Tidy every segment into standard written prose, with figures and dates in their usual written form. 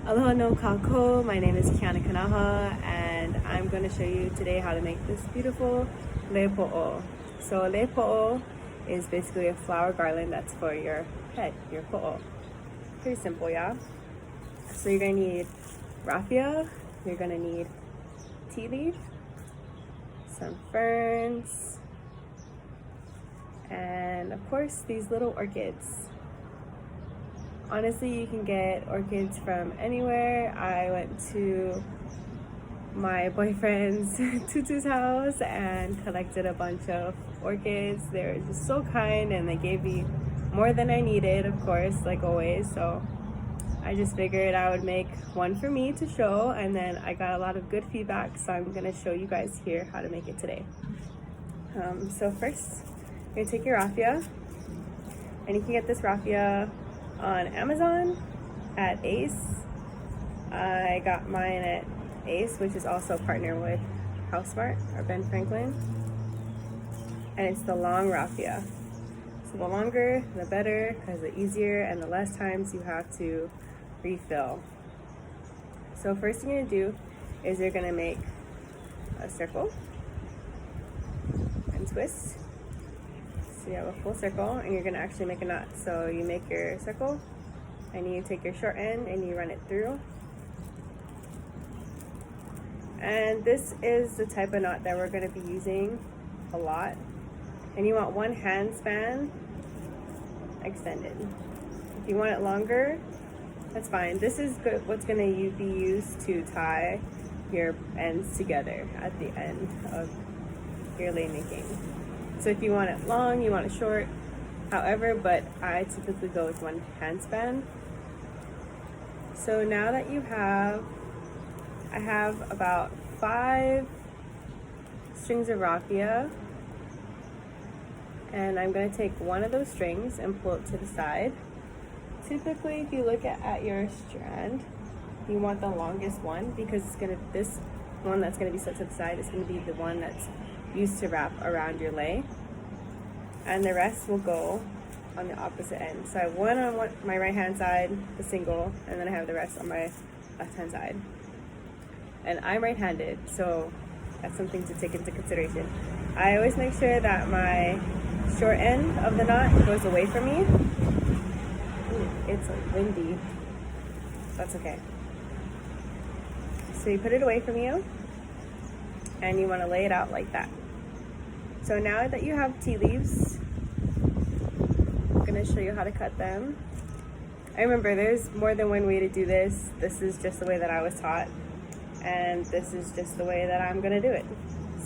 Aloha no kako, my name is Kiana Kanaha, and I'm going to show you today how to make this beautiful leipoʻo. So leipoʻo is basically a flower garland that's for your head, your poʻo. Pretty simple, yeah? So you're going to need raffia, you're going to need tea leaf, some ferns, and of course these little orchids. Honestly, you can get orchids from anywhere. I went to my boyfriend's tutu's house and collected a bunch of orchids. They were just so kind and they gave me more than I needed, of course, like always. So I just figured I would make one for me to show, and then I got a lot of good feedback, so I'm gonna show you guys here how to make it today. So first, you're gonna take your raffia, and you can get this raffia on Amazon at Ace. I got mine at Ace, which is also a partner with HouseSmart or Ben Franklin, and it's the long raffia. So the longer the better, because the easier and the less times you have to refill. So first thing you're gonna do is you're gonna make a circle and twist. So you have a full circle, and you're gonna actually make a knot. So you make your circle and you take your short end and you run it through. And this is the type of knot that we're gonna be using a lot. And you want one hand span extended. If you want it longer, that's fine. This is good, what's gonna be used to tie your ends together at the end of your lei making. So if you want it long, you want it short, however, but I typically go with one hand span. So now that I have about 5 strings of raffia, and I'm going to take one of those strings and pull it to the side. Typically, if you look at your strand, you want the longest one, because this one that's going to be set to the side is going to be the one that's used to wrap around your lei, and the rest will go on the opposite end. So I have one on my right hand side, the single, and then I have the rest on my left hand side. And I'm right-handed, so that's something to take into consideration. I always make sure that my short end of the knot goes away from me. Ooh, it's windy. That's okay. So you put it away from you, and you want to lay it out like that. So now that you have tea leaves, I'm going to show you how to cut them. I remember there's more than one way to do this. This is just the way that I was taught, and this is just the way that I'm going to do it.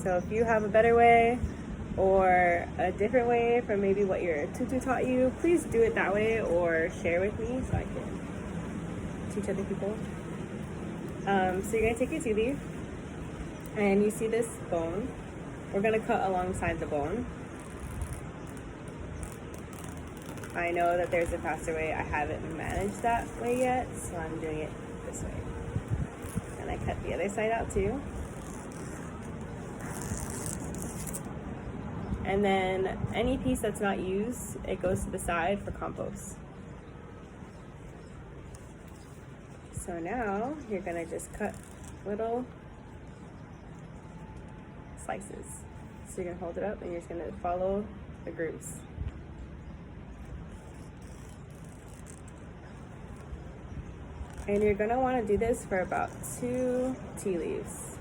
So if you have a better way or a different way from maybe what your tutu taught you, please do it that way or share with me so I can teach other people. So you're going to take your tea leaf, and you see this bone. We're going to cut alongside the bone. I know that there's a faster way. I haven't managed that way yet, so I'm doing it this way. And I cut the other side out too. And then any piece that's not used, it goes to the side for compost. So now you're going to just cut little slices. So you're going to hold it up and you're just going to follow the grooves. And you're going to want to do this for about 2 tea leaves.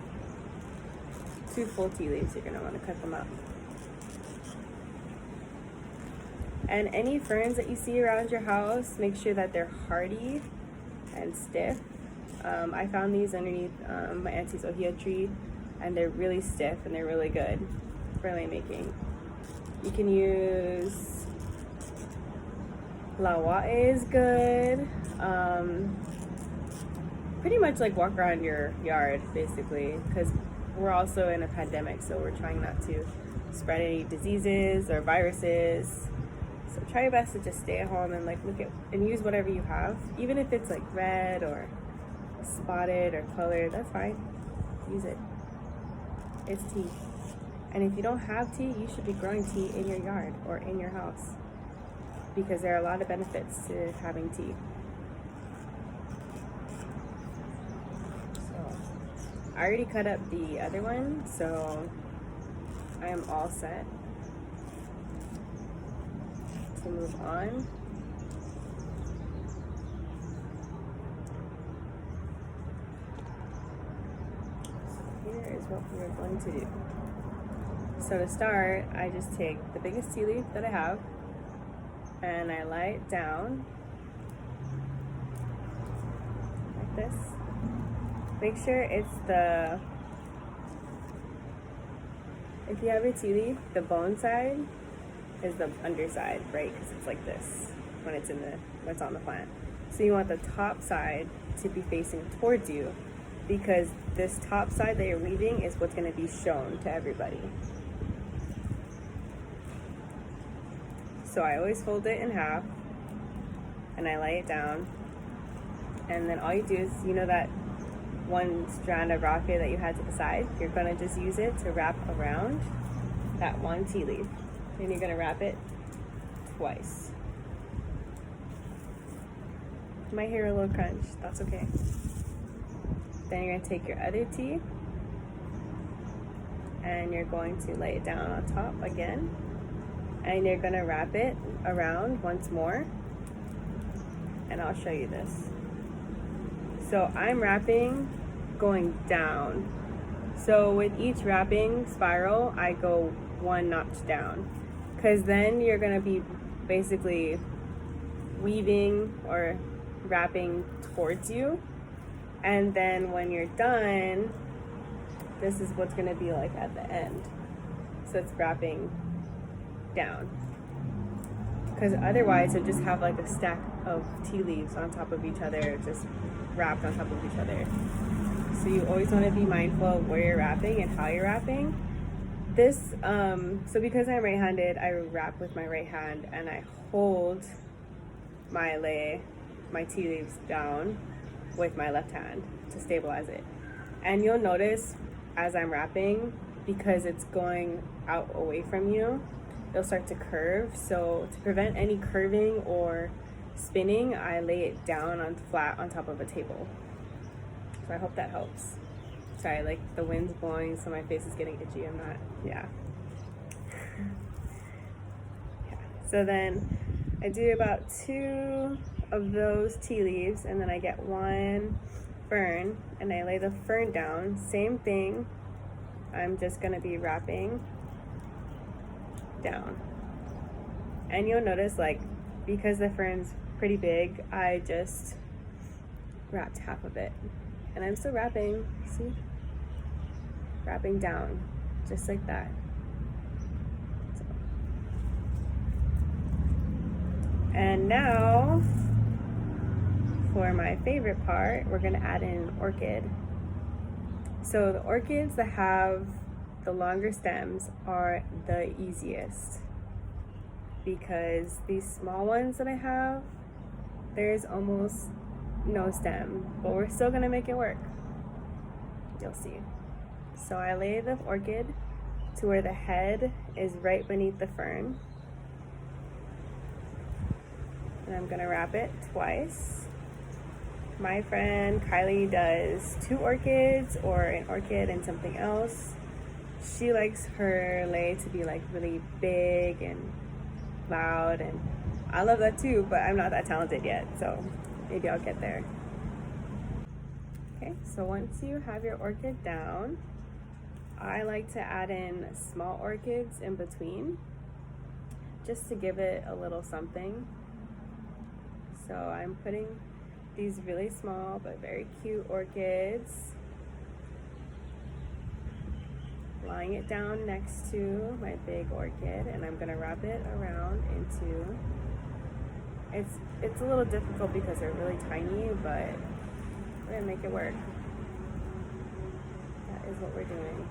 2 full tea leaves, you're going to want to cut them up. And any ferns that you see around your house, make sure that they're hardy and stiff. I found these underneath my auntie's ohia tree, and they're really stiff and they're really good for lei making. You can use lauae is good. Pretty much like walk around your yard basically, because we're also in a pandemic, so we're trying not to spread any diseases or viruses. So try your best to just stay at home and like look at and use whatever you have, even if it's like red or spotted or colored, that's fine. Use it. It's tea. And if you don't have tea, you should be growing tea in your yard or in your house, because there are a lot of benefits to having tea. I already cut up the other one, so I am all set to move on. So here is what we are going to do. So to start, I just take the biggest tea leaf that I have and I lie it down like this. Make sure it's if you have a tea leaf, the bone side is the underside, right? Because it's like this when it's on the plant. So you want the top side to be facing towards you, because this top side that you're weaving is what's going to be shown to everybody. So I always fold it in half and I lay it down, and then all you do is, you know that one strand of raffia that you had to the side, you're going to just use it to wrap around that one tea leaf, and you're going to wrap it twice. Might hear a little crunch, that's okay. Then you're going to take your other tea and you're going to lay it down on top again, and you're going to wrap it around once more, and I'll show you this. So I'm wrapping going down. So with each wrapping spiral, I go one notch down, because then you're going to be basically weaving or wrapping towards you, and then when you're done, this is what's going to be like at the end. So it's wrapping down, because otherwise you'll just have like a stack of tea leaves on top of each other, just wrapped on top of each other. So you always want to be mindful of where you're wrapping and how you're wrapping. This, so because I'm right-handed, I wrap with my right hand and I hold my tea leaves down with my left hand to stabilize it. And you'll notice as I'm wrapping, because it's going out away from you, it'll start to curve. So to prevent any curving or spinning, I lay it down on flat on top of a table. So I hope that helps. Sorry, like the wind's blowing, so my face is getting itchy. I'm not, yeah. So then I do about 2 of those tea leaves, and then I get 1 fern, and I lay the fern down. Same thing. I'm just gonna be wrapping down. And you'll notice, like, because the fern's pretty big, I just wrapped half of it. And I'm still wrapping, see? Wrapping down, just like that. So. And now, for my favorite part, we're gonna add in an orchid. So the orchids that have the longer stems are the easiest, because these small ones that I have, there's almost no stem, but we're still gonna make it work. You'll see. So I lay the orchid to where the head is right beneath the fern, and I'm gonna wrap it twice. My friend Kylie does 2 orchids or an orchid and something else. She likes her lei to be like really big and loud, and I love that too, but I'm not that talented yet, so maybe I'll get there. Okay, so once you have your orchid down, I like to add in small orchids in between, just to give it a little something. So I'm putting these really small but very cute orchids, lying it down next to my big orchid, and I'm gonna wrap it around into, it's a little difficult because they're really tiny, but we're gonna make it work. That is what we're doing.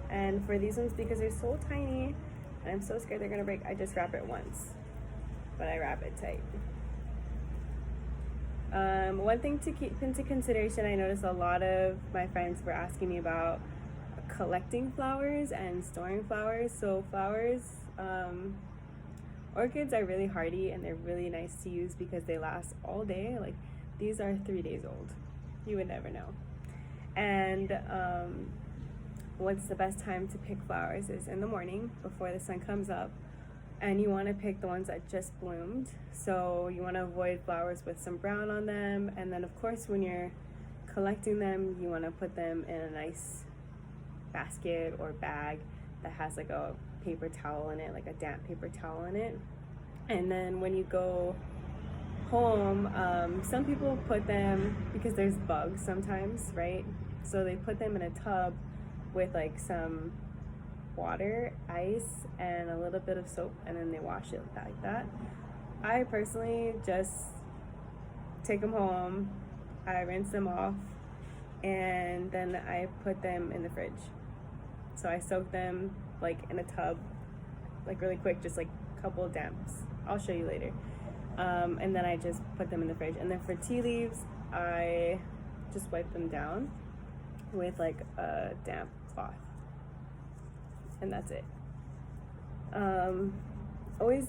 And for these ones, because they're so tiny and I'm so scared they're gonna break, I just wrap it once, but I wrap it tight. One thing to keep into consideration, I noticed a lot of my friends were asking me about collecting flowers and storing flowers. So flowers, orchids are really hardy and they're really nice to use because they last all day. Like these are 3 days old. You would never know. And what's the best time to pick flowers is in the morning before the sun comes up. And you want to pick the ones that just bloomed. So you want to avoid flowers with some brown on them. And then of course when you're collecting them, you want to put them in a nice basket or bag that has like a paper towel in it, like a damp paper towel in it. And then when you go home, some people put them, because there's bugs sometimes, right? So they put them in a tub with like some water, ice, and a little bit of soap, and then they wash it like that. I personally just take them home, I rinse them off, and then I put them in the fridge. So I soak them like in a tub, like really quick, just like a couple of damps. I'll show you later. And then I just put them in the fridge. And then for tea leaves, I just wipe them down with like a damp cloth. And that's it. Always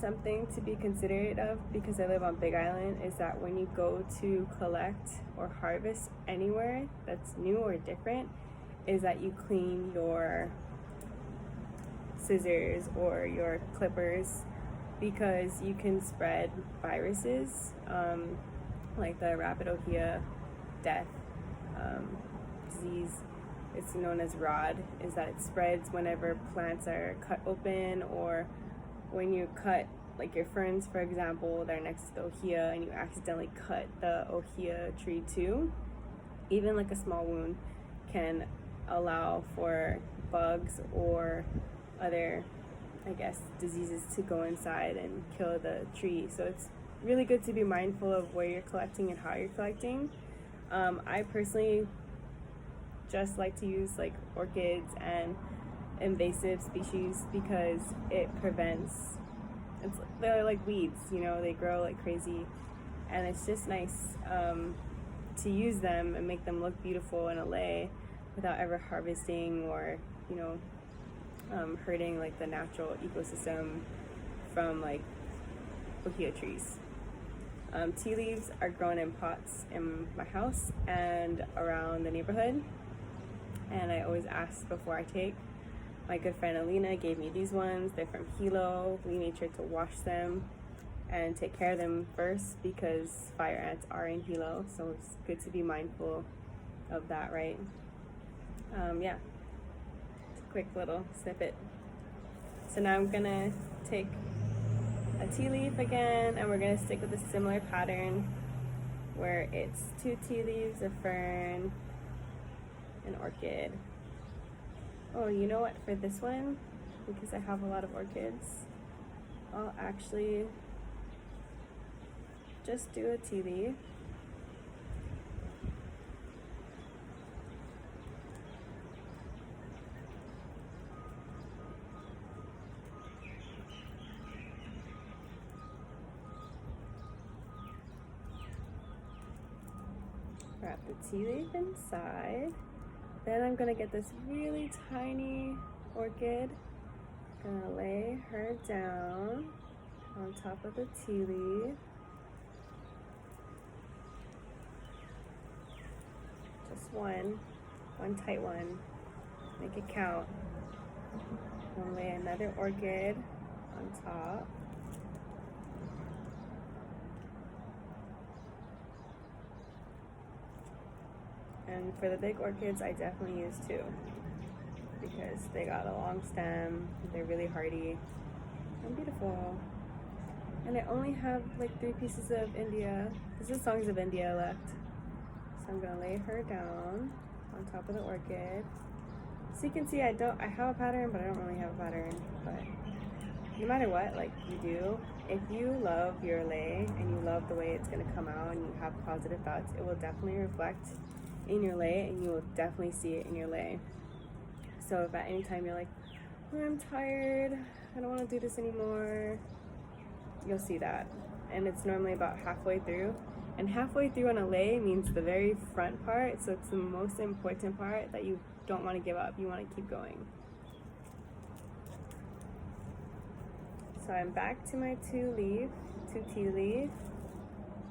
something to be considerate of, because I live on Big Island, is that when you go to collect or harvest anywhere that's new or different, is that you clean your scissors or your clippers, because you can spread viruses, like the Raffia death disease. It's known as rod, is that it spreads whenever plants are cut open, or when you cut like your ferns, for example, they're next to the ohia and you accidentally cut the ohia tree too. Even like a small wound can allow for bugs or other, I guess, diseases to go inside and kill the tree. So it's really good to be mindful of where you're collecting and how you're collecting. I personally just like to use like orchids and invasive species because it prevents, they're like weeds, you know, they grow like crazy, and it's just nice to use them and make them look beautiful in a lei without ever harvesting or, you know, hurting like the natural ecosystem from like ohia trees. Tea leaves are grown in pots in my house and around the neighborhood, and I always ask before I take. My good friend Alina gave me these ones. They're from Hilo. We made sure to wash them and take care of them first because fire ants are in Hilo, so it's good to be mindful of that, right? Yeah, it's a quick little snippet. So now I'm gonna take a tea leaf again, and we're gonna stick with a similar pattern where it's 2 tea leaves, a fern, an orchid. Oh, you know what, for this one, because I have a lot of orchids, I'll actually just do a tea leaf. Wrap the tea leaf inside. Then I'm gonna get this really tiny orchid. Gonna lay her down on top of the tea leaf. Just one tight one. Make it count. Gonna lay another orchid on top. And for the big orchids, I definitely use 2 because they got a long stem, they're really hardy and beautiful. And I only have like 3 pieces of India. This is Songs of India left. So I'm gonna lay her down on top of the orchid. So you can see I have a pattern, but I don't really have a pattern. But no matter what, like you do, if you love your lei and you love the way it's gonna come out and you have positive thoughts, it will definitely reflect in your lei, and you will definitely see it in your lei. So if at any time you're like, oh, I'm tired, I don't want to do this anymore, you'll see that. And it's normally about halfway through, and halfway through on a lei means the very front part, so it's the most important part that you don't want to give up, you want to keep going. So I'm back to my 2 tea leaf,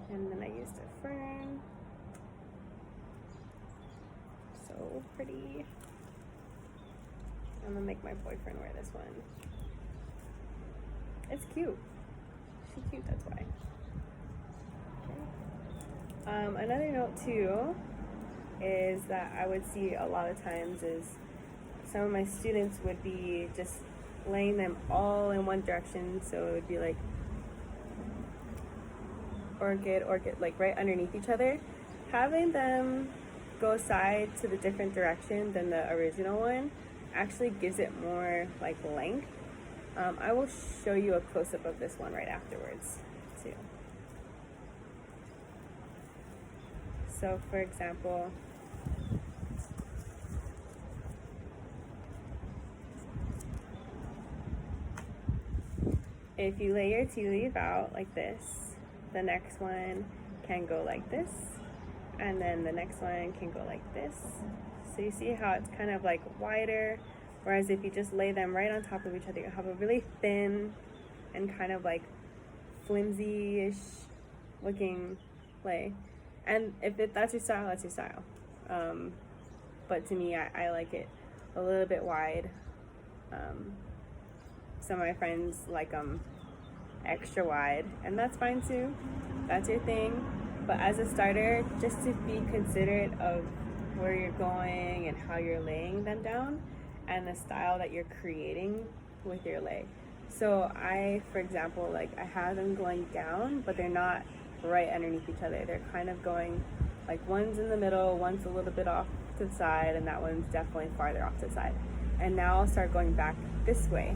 and then I used a fern. so pretty. I'm gonna make my boyfriend wear this one. It's cute. She's cute, that's why. Okay. Another note too is that I would see a lot of times is some of my students would be just laying them all in one direction, so it would be like orchid, like right underneath each other. Having them go side to the different direction than the original one actually gives it more like length. I will show you a close-up of this one right afterwards too. So for example, if you lay your tea leaf out like this, the next one can go like this, and then the next one can go like this. So you see how it's kind of like wider, whereas if you just lay them right on top of each other, you have a really thin and kind of like flimsy-ish looking lay. And if that's your style, that's your style. But to me, I like it a little bit wide. Some of my friends like them extra wide, and that's fine too. That's your thing. But as a starter, just to be considerate of where you're going and how you're laying them down and the style that you're creating with your lay. So I, for example, like I have them going down, but they're not right underneath each other. They're kind of going like one's in the middle, one's a little bit off to the side, and that one's definitely farther off to the side. And now I'll start going back this way.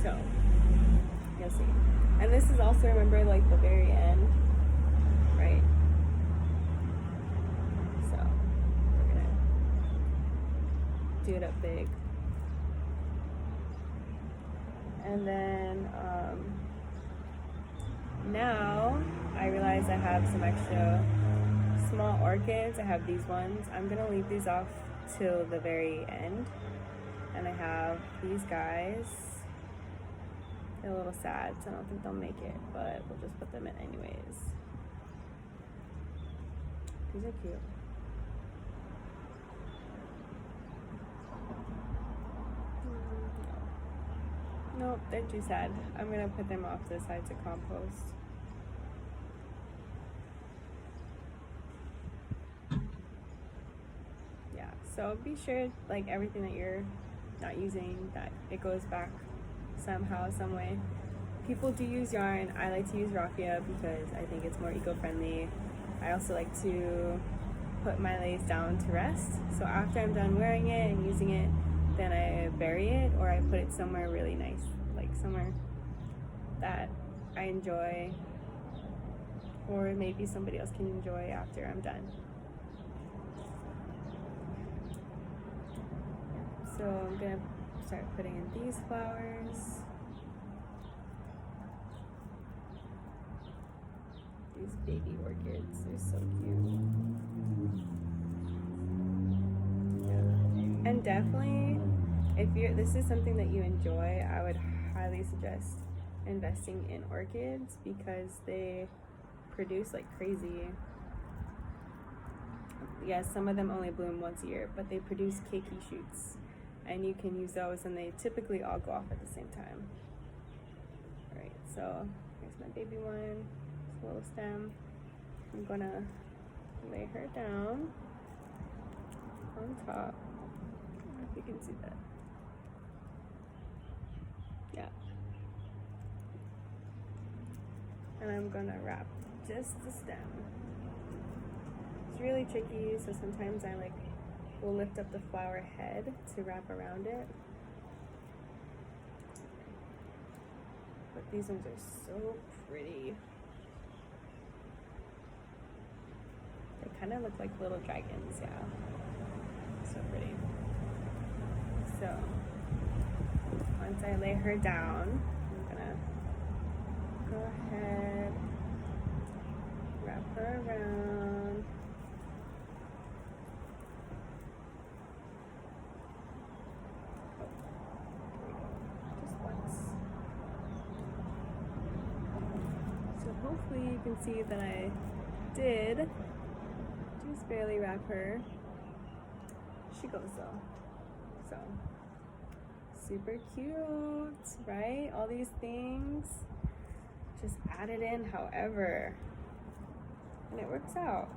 So you'll see. And this is also, remember, like the very end, right? So we're gonna do it up big. And then now I realize I have some extra small orchids. I have these ones. I'm gonna leave these off till the very end. And I have these guys. They're a little sad, so I don't think they'll make it, but we'll just put them in anyways. These are cute. Nope, they're too sad. I'm gonna put them off to the side to compost. Yeah, so be sure, like everything that you're not using, that it goes back somehow, some way. People do use yarn. I like to use raffia because I think it's more eco-friendly. I also like to put my lace down to rest. So after I'm done wearing it and using it, then I bury it, or I put it somewhere really nice, like somewhere that I enjoy, or maybe somebody else can enjoy after I'm done. So I'm gonna start putting in these flowers. These baby orchids, they're so cute. Yeah. And definitely, if this is something that you enjoy, I would highly suggest investing in orchids because they produce like crazy. Yes, some of them only bloom once a year, but they produce cakey shoots. And you can use those, and they typically all go off at the same time. Alright, so here's my baby one, this little stem. I'm gonna lay her down on top. I don't know if you can see that. Yeah. And I'm gonna wrap just the stem. It's really tricky, so sometimes I will lift up the flower head to wrap around it. But these ones are so pretty. They kind of look like little dragons, yeah. So pretty. So, once I lay her down, I'm gonna go ahead, wrap her around. Hopefully you can see that I did do just barely wrap her. She goes though. So super cute, right? All these things just added in however, and it works out.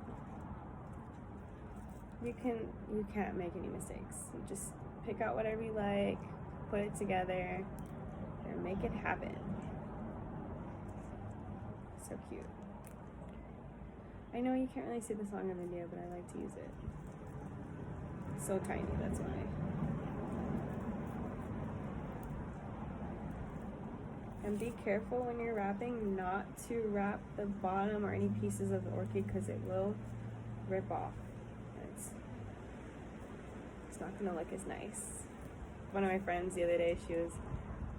You can't make any mistakes. You just pick out whatever you like, put it together, and make it happen. So cute. I know you can't really see this long in the video, but I like to use it. It's so tiny, that's why. And be careful when you're wrapping not to wrap the bottom or any pieces of the orchid because it will rip off. It's not gonna look as nice. One of my friends the other day, she was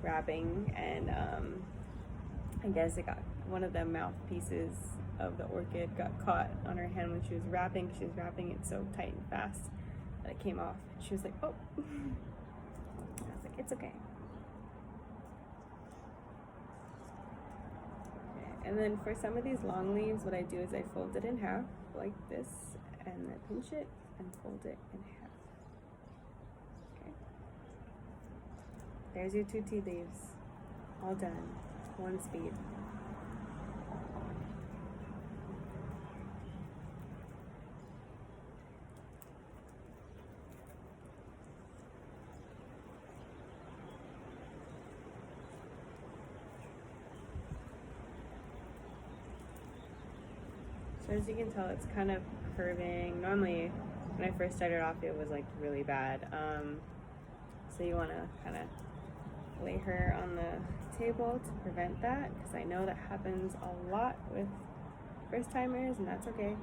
wrapping and I guess it got one of the mouthpieces of the orchid got caught on her hand when she was wrapping. She was wrapping it so tight and fast that it came off. She was like, oh. I was like, it's okay. And then for some of these long leaves, what I do is I fold it in half like this, and I pinch it and fold it in half. Okay. There's your 2 tea leaves. All done. One speed. So as you can tell, it's kind of curving. Normally, when I first started off, it was like really bad. So you want to kind of lay her on the table to prevent that, because I know that happens a lot with first timers, and that's okay.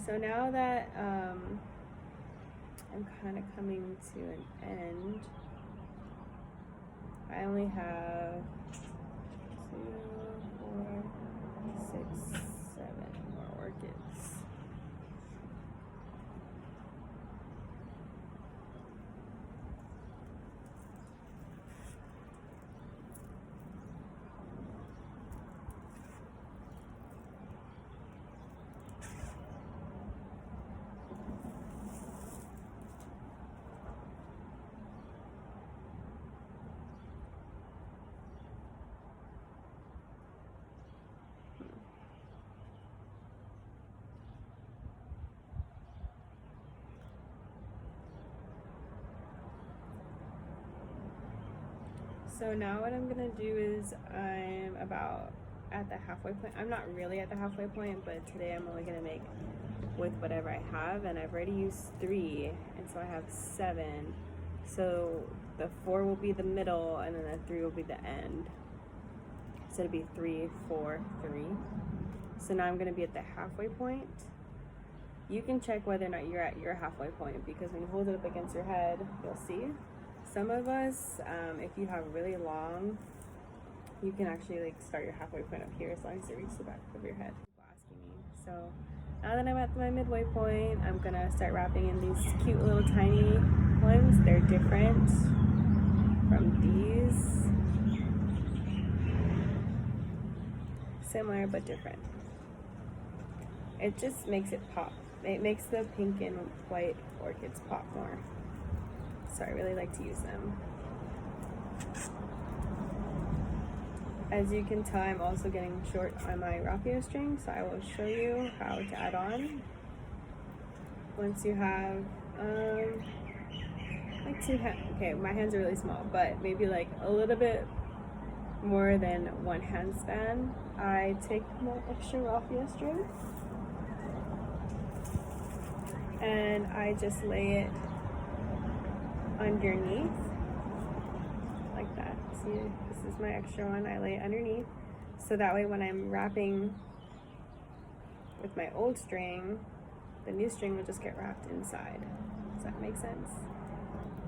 So now that I'm kind of coming to an end, I only have 2, 4, 6, 7 more orchids. So now what I'm gonna do is I'm about at the halfway point. I'm not really at the halfway point, but today I'm only gonna make with whatever I have, and I've already used 3, and so I have 7. So the 4 will be the middle, and then the 3 will be the end. So it'll be 3, 4, 3. So now I'm gonna be at the halfway point. You can check whether or not you're at your halfway point, because when you hold it up against your head, you'll see. Some of us, if you have really long, you can actually like start your halfway point up here as long as it reaches the back of your head. People asking me. So now that I'm at my midway point, I'm gonna start wrapping in these cute little tiny ones. They're different from these. Similar but different. It just makes it pop. It makes the pink and white orchids pop more. So I really like to use them. As you can tell, I'm also getting short on my Raffia string, so I will show you how to add on. Once you have like 2 hands, okay, my hands are really small, but maybe like a little bit more than 1 hand span, I take my extra Raffia string and I just lay it underneath like that. See, this is my extra one. I lay it underneath, so that way when I'm wrapping with my old string, the new string will just get wrapped inside. Does that make sense?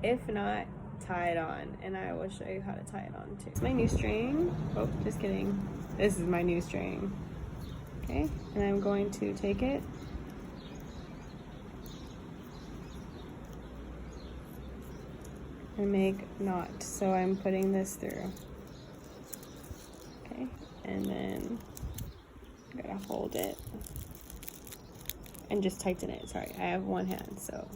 If not, tie it on, and I will show you how to tie it on too. My new string. Oh, just kidding. This is my new string. Okay, and I'm going to take it and make knot. So I'm putting this through. Okay, and then I gotta hold it and just tighten it. Sorry, I have one hand, so.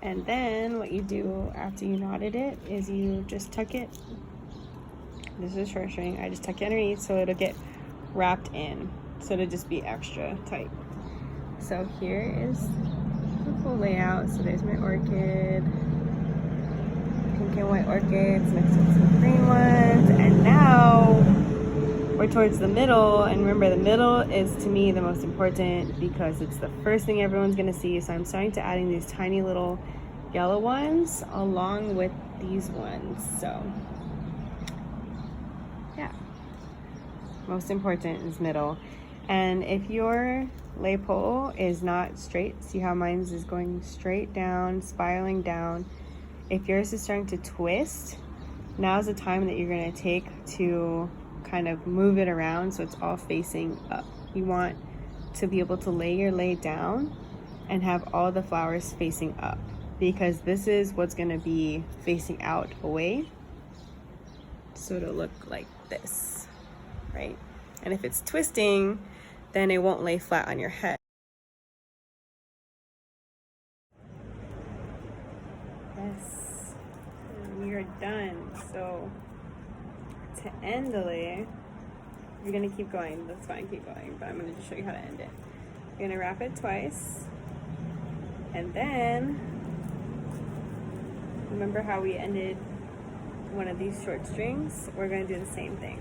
And then what you do after you knotted it is you just tuck it. This is a short string. I just tuck it underneath so it'll get wrapped in. So it'll just be extra tight. So here is the full layout. So there's my orchid. Pink and white orchids mixed with some green ones. And now we're towards the middle. And remember, the middle is to me the most important because it's the first thing everyone's gonna see. So I'm starting to adding these tiny little yellow ones along with these ones. So yeah, most important is middle. And if your leipoʻo is not straight, see how mine's is going straight down, spiraling down. If yours is starting to twist, now's the time that you're gonna take to kind of move it around so it's all facing up. You want to be able to lay your lei down and have all the flowers facing up, because this is what's gonna be facing out away. So it'll look like this, right? And if it's twisting, then it won't lay flat on your head. Yes, and we are done. So to end the lei, you're gonna keep going. That's fine, keep going, but I'm gonna just show you how to end it. You're gonna wrap it twice, and then remember how we ended one of these short strings? We're gonna do the same thing.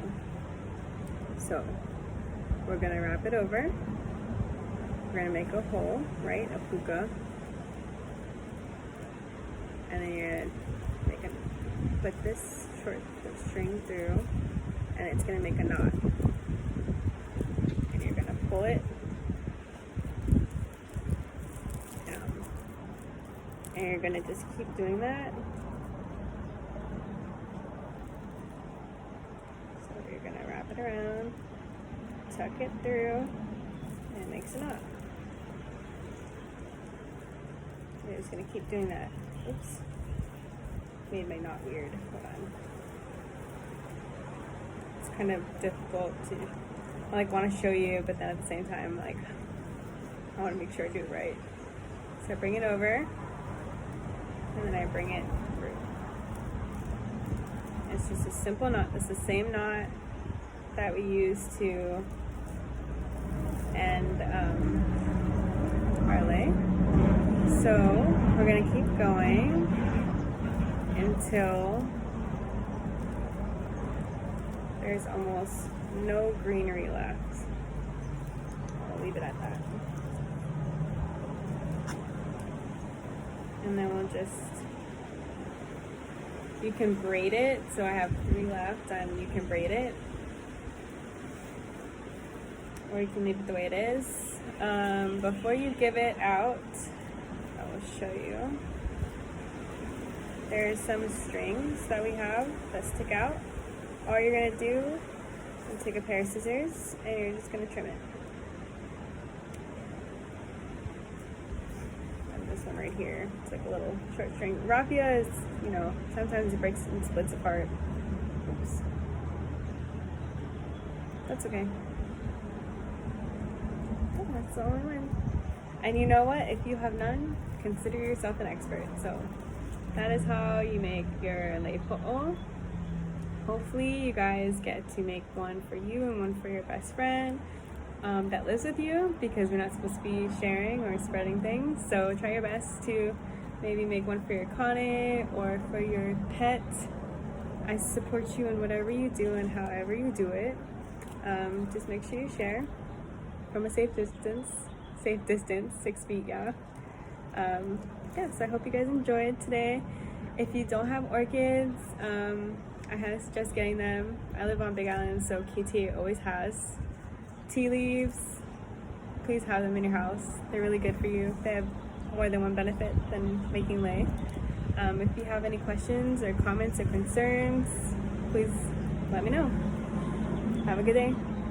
So we're gonna wrap it over. We're gonna make a hole, right? A puka. And then you're gonna put this short string through, and it's gonna make a knot. And you're gonna pull it down. And you're gonna just keep doing that. So you're gonna wrap it around, tuck it through, and it makes a knot. You're just gonna keep doing that. Oops. Made my knot weird. Hold on. It's kind of difficult to, I like want to show you, but then at the same time, like, I want to make sure I do it right. So I bring it over, and then I bring it through. It's just a simple knot. It's the same knot that we use to end our lei. So we're gonna keep going until there's almost no greenery left. I'll leave it at that. And then we'll just, you can braid it. So I have 3 left, and you can braid it, or you can leave it the way it is. Before you give it out, I will show you. There's some strings that we have that stick out. All you're gonna do is take a pair of scissors, and you're just gonna trim it. And this one right here, it's like a little short string. Raffia is, you know, sometimes it breaks and splits apart. Oops. That's okay. Oh, that's the only one. And you know what? If you have none, consider yourself an expert. So that is how you make your leipoʻo. Hopefully you guys get to make one for you and one for your best friend that lives with you, because we're not supposed to be sharing or spreading things. So try your best to maybe make one for your kane or for your pet. I support you in whatever you do and however you do it. Just make sure you share from a safe distance, 6 feet, yeah. So I hope you guys enjoyed today. If you don't have orchids, I highly suggest getting them. I live on Big Island, so KTA always has tea leaves. Please have them in your house. They're really good for you. They have more than one benefit than making lei. If you have any questions or comments or concerns, please let me know. Have a good day.